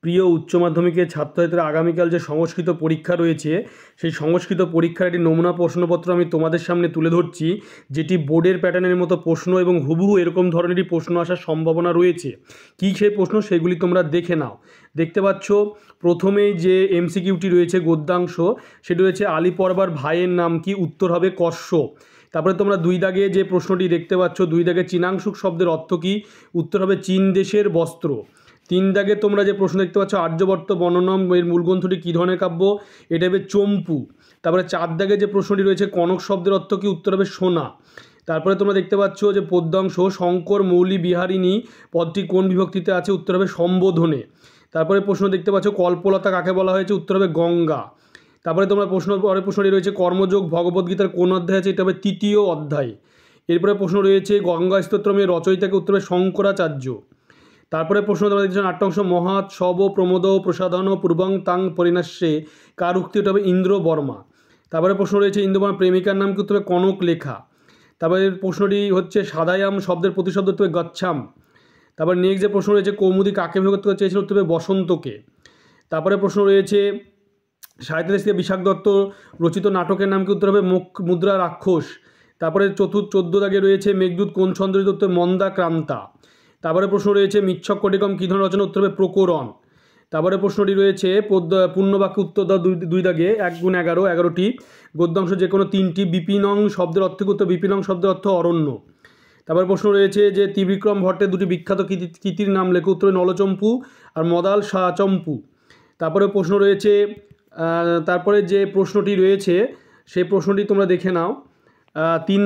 প্রিয় উচ্চ মাধ্যমিকের ছাত্রছাত্রীরা আগামীকাল যে সংস্কৃত পরীক্ষা রয়েছে সেই সংস্কৃত পরীক্ষার একটি নমুনা প্রশ্নপত্র আমি তোমাদের সামনে তুলে ধরছি, যেটি বোর্ডের প্যাটার্নের মতো প্রশ্ন এবং হুবহু এরকম ধরনেরই প্রশ্ন আসার সম্ভাবনা রয়েছে। কী সেই প্রশ্ন সেগুলি তোমরা দেখে নাও। দেখতে পাচ্ছ প্রথমেই যে এমসিকিউটি রয়েছে গদ্যাংশ, সেটি রয়েছে আলী পর্বার ভাইয়ের নাম কি, উত্তর হবে কশ্যপ। তারপরে তোমরা দুই দাগে যে প্রশ্নটি দেখতে পাচ্ছ, দুই দাগে চীনাংশুক শব্দের অর্থ কী, উত্তর হবে চীন দেশের বস্ত্র। তিন দাগে তোমরা যে প্রশ্ন দেখতে পাচ্ছ আর্যভট্ট বর্ণনম এর মূলগ্রন্থটি কী ধরনের কাব্য, এটা হবে চম্পু। তারপরে চার দাগে যে প্রশ্নটি রয়েছে কনক শব্দের অর্থ কী, উত্তর হবে সোনা। তারপরে তোমরা দেখতে পাচ্ছ যে পদ্যাংশ শঙ্কর মৌলি বিহারিণী পদটি কোন বিভক্তিতে আছে, উত্তর হবে সম্বোধনে। তারপরে প্রশ্ন দেখতে পাচ্ছ কল্পলতা কাকে বলা হয়েছে, উত্তর হবে গঙ্গা। তারপরে তোমরা পরের প্রশ্নটি রয়েছে কর্মযোগ ভগবদ্গীতার কোন অধ্যায় আছে, এটা হবে তৃতীয় অধ্যায়। এরপরে প্রশ্ন রয়েছে গঙ্গা স্তোত্রমের রচয়িতাকে, উত্তর হবে শঙ্করাচার্য। তারপরে প্রশ্ন তোমরা দেখছো নাট্যাংশ মহাৎ শব প্রমোদ প্রসাধন পূর্বং তাং পরিণাস্যে কার উক্তি, এটা হবে ইন্দ্র বর্মা। তারপরে প্রশ্ন রয়েছে ইন্দ্রবর্মা প্রেমিকার নাম কি, উত্তর হবে কনক লেখা। তারপরে প্রশ্নটি হচ্ছে সাদায়াম শব্দের প্রতিশব্দ, উত্তর হবে গচ্ছাম। তারপর নেক্সট যে প্রশ্ন রয়েছে কৌমুদি কাকে বিভক্ত করতে চেয়েছিল, উত্তর হবে বসন্তকে। তারপরে প্রশ্ন রয়েছে সাহিত্যদেশ থেকে বিশাখ দত্ত রচিত নাটকের নাম কি, উত্তর হবে মুদ্রা রাক্ষস। তারপরে 14 দাগে রয়েছে মেঘদূত কোন ছন্দের, উত্তর মন্দা ক্রান্তা। তারপরে প্রশ্ন রয়েছে মিচ্ছক কটিকম কী ধরনের রচনা, উত্তর হবে প্রকরণ। তারপরে প্রশ্নটি রয়েছে পূর্ণবাক্য উত্তর দাও দুই দাগে 1 গুণ 11 11টি গদ্যাংশ যে কোনো 3টি বিপিনং শব্দের অর্থ, উত্তর বিপিনং শব্দের অর্থ অরণ্য। তারপরে প্রশ্ন রয়েছে যে ত্রিবিক্রম ভট্টের দুটি বিখ্যাত কৃতির নাম লেখো, উত্তর নলচম্পু আর মদাল শাহচম্পু। তারপরে প্রশ্ন রয়েছে তারপরে যে প্রশ্নটি রয়েছে সেই প্রশ্নটি তোমরা দেখে নাও। 3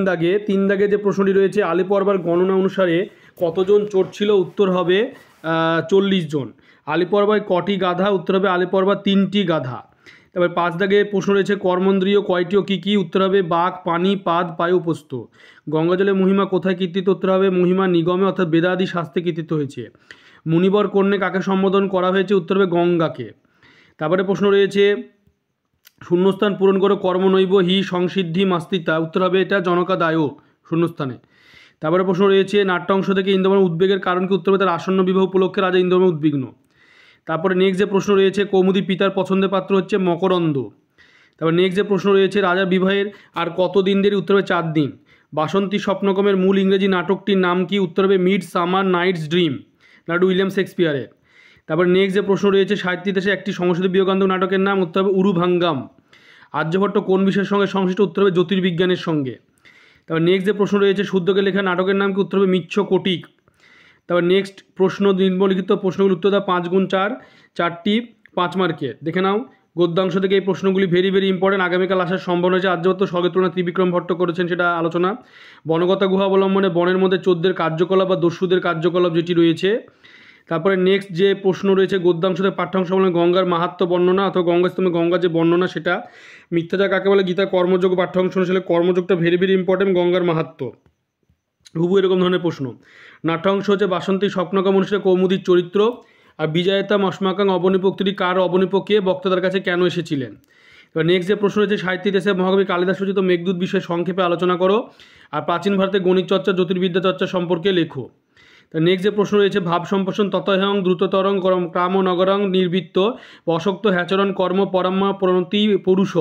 দাগে যে প্রশ্নটি রয়েছে আলী পর্বার গণনা অনুসারে কতজন চোর ছিল, উত্তর হবে 40 জন। আলী পর্বায় কটি গাধা, উত্তর হবে আলী পর্বার 3টি গাধা। তারপর 5 দাগে প্রশ্ন রয়েছে কর্মেন্দ্রিয় কয়টি ও কী কী, উত্তর হবে বাক পানি পাদ পায়ু পোস্ত। গঙ্গাজলের মহিমা কোথায় কীর্তিত, উত্তর হবে মহিমা নিগমে অর্থাৎ বেদাদি শাস্ত্রে কীর্তিত হয়েছে। মুনিবর কন্যে কাকে সম্বোধন করা হয়েছে, উত্তর হবে গঙ্গাকে। তারপরে প্রশ্ন রয়েছে শূন্যস্থান পূরণ করো কর্মনৈব হি সংসিদ্ধি মাস্তিতা, উত্তর হবে এটা জনকাদায় শূন্যস্থানে। তারপরে প্রশ্ন রয়েছে নাট্যাংশ থেকে ইন্দ্রবর্মার উদ্বেগের কারণ কি, উত্তর হবে তার আসন্ন বিবাহ উপলক্ষে রাজা ইন্দ্রবর্মা উদ্বিগ্ন। তারপরে নেক্সট যে প্রশ্ন রয়েছে কৌমুদীর পিতার পছন্দের পাত্র হচ্ছে মকরন্দ। তারপর নেক্সট যে প্রশ্ন রয়েছে রাজার বিবাহের আর কত দিন দেরি, উত্তর হবে 4 দিন। বাসন্তী স্বপ্নকমের মূল ইংরেজি নাটকটির নাম কি, উত্তর হবে মিড সামার নাইটস ড্রিম, নাটক উইলিয়াম শেক্সপিয়ারের। তারপর নেক্সট যে প্রশ্ন রয়েছে সাহিত্য ইতিহাসে একটি সংস্কৃত বিয়োগান্তক নাটকের নাম, উত্তর হবে উরুভাঙ্গাম। আর্যভট্ট কোন বিষয়ের সঙ্গে সংশ্লিষ্ট, উত্তর হবে জ্যোতির্বিজ্ঞানের সঙ্গে। তারপর নেক্সট যে প্রশ্ন রয়েছে শুদ্ধকে লেখা নাটকের নাম কি, উত্তর হবে মিচ্ছ কোটিক। তারপর নেক্সট প্রশ্ন নিম্নলিখিত প্রশ্নগুলি উত্তর দাও 5 গুণ 4 4টি 5 মার্কের। দেখে নাও গদ্যাংশ থেকে এই প্রশ্নগুলি ভেরি ইম্পর্টেন্ট, আগামীকাল আসার সম্ভাবনা আছে। আর্যভট্ট স্বর্গের তুলনা ত্রিবিক্রম ভট্ট করেছেন সেটা আলোচনা। বনগতা গুহা অবলম্বনে বনের মধ্যে চোদ্দের কার্যকলাপ বা দস্যুদের কার্যকলাপ যেটি রয়েছে। তারপরে নেক্সট যে প্রশ্ন রয়েছে গদ্যাংশ থেকে পাঠ্যাংশ বলে গঙ্গার মাহাত্ম্য বর্ণনা অথবা গঙ্গাস্তমে গঙ্গার যে বর্ণনা সেটা। মিথ্যাচার কাকে বলে গীতা কর্মযোগ পাঠ্যাংশ অনুসারে কর্মযোগটা ভেরি ইম্পর্টেন্ট, গঙ্গার মাহাত্ম্য হুবু এরকম ধরনের প্রশ্ন। নাট্যাংশ হচ্ছে বাসন্তী স্বপ্নকম অনুসারে কৌমুদীর চরিত্র। আর বিজয়তাম অস্মাকাং অবনিপোক্তটি কার অবনিপকে বক্তাদের কাছে কেন এসেছিলেন। এবার নেক্সট যে প্রশ্ন রয়েছে সাহিত্য ইতিহাসে মহাকবি কালিদাস রচিত মেঘদূত বিষয়ে সংক্ষেপে আলোচনা করো। আর প্রাচীন ভারতে গণিত চর্চা জ্যোতির্বিদ্যা চর্চা সম্পর্কে লেখো। তা নেক্সট যে প্রশ্ন রয়েছে ভাব সম্পোষণ ততহং দ্রুততরং কাম নগরং নির্বৃত্ত অশক্ত হ্যাচরণ কর্ম পরাম্মা প্রণতি পুরুষ।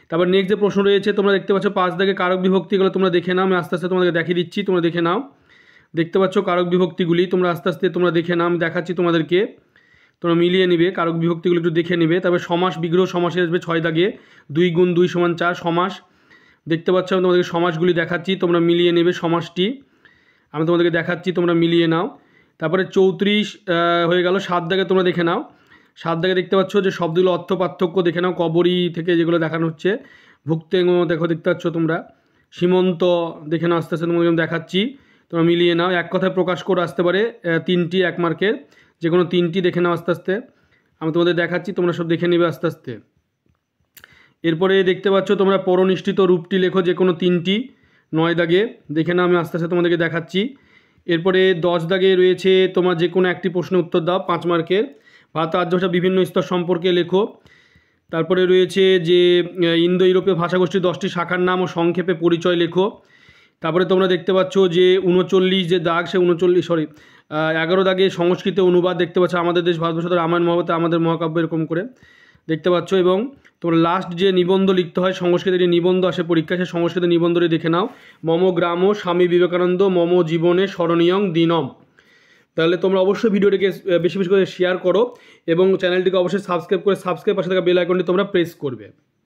তারপর নেক্সট যে প্রশ্ন রয়েছে তোমরা দেখতে পাচ্ছ 5 দাগে কারক বিভক্তিগুলো তোমরা দেখে নাও, আমি আস্তে আস্তে তোমাদেরকে দেখিয়ে দিচ্ছি, তোমরা দেখে নাও। দেখতে পাচ্ছ কারক বিভক্তিগুলি তোমরা আস্তে আস্তে তোমরা দেখে নাও, আমি দেখাচ্ছি তোমাদেরকে, তোমরা মিলিয়ে নিবে কারক বিভক্তিগুলো একটু দেখে নিবে। তারপর সমাস বিগ্রহ সমাসে আসবে 6 দাগে 2 গুণ 2 সমান 4 সমাস। দেখতে পাচ্ছ আমি তোমাদেরকে সমাসগুলি দেখাচ্ছি, তোমরা মিলিয়ে নেবে সমাসটি, আমি তোমাদেরকে দেখাচ্ছি, তোমরা মিলিয়ে নাও। তারপরে 34 হয়ে গেল। 7 দাগে তোমরা দেখে নাও, 7 দাগে দেখতে পাচ্ছ যে শব্দগুলো অর্থ পার্থক্য দেখে নাও, কবরী থেকে যেগুলো দেখানো হচ্ছে, ভুক্তেঙ্গ দেখতে পাচ্ছ তোমরা, সীমন্ত দেখে নাও, আস্তে আস্তে তোমাকে দেখাচ্ছি, তোমরা মিলিয়ে নাও। এক কথায় প্রকাশ করে আসতে পারে 3টি 1 মার্কের, যে কোনো 3টি দেখে নাও আস্তে আস্তে, আমি তোমাদের দেখাচ্ছি, তোমরা সব দেখে নেবে আস্তে আস্তে। এরপরে দেখতে পাচ্ছ তোমরা পরনিষ্ঠিত রূপটি লেখো যে কোনো 3টি 9 দাগে দেখে নাও, আমি আস্তে আস্তে তোমাদেরকে দেখাচ্ছি। এরপরে 10 দাগে রয়েছে তোমার যে কোনো একটি প্রশ্নের উত্তর দাও 5 মার্কের। ভারত আর্য ভাষা বিভিন্ন স্তর সম্পর্কে লেখো। তারপরে রয়েছে যে ইন্দো ইউরোপীয় ভাষাগোষ্ঠীর 10টি শাখার নাম ও সংক্ষেপে পরিচয় লেখো। তারপরে তোমরা দেখতে পাচ্ছ যে 39 যে দাগ সে 11 দাগে সংস্কৃতে অনুবাদ দেখতে পাচ্ছ, আমাদের দেশ ভারতবর্ষ রামায়ণ মহাভারত আমাদের মহাকাব্য এরকম করে দেখতে পাচ্ছ। এবং তোমরা লাস্ট যে নিবন্ধ লিখতে হয় সংস্কৃতের যে নিবন্ধ আসে পরীক্ষা, সেই সংস্কৃত নিবন্ধটি দেখে নাও। মম গ্রাম স্বামী বিবেকানন্দ মম জীবনে স্মরণীয়ং দিনম। তাহলে তোমরা অবশ্যই ভিডিওটিকে বেশি বেশি করে শেয়ার করো এবং চ্যানেলটিকে অবশ্যই সাবস্ক্রাইব করে পাশে থাকা বেল আইকনটি তোমরা প্রেস করবে।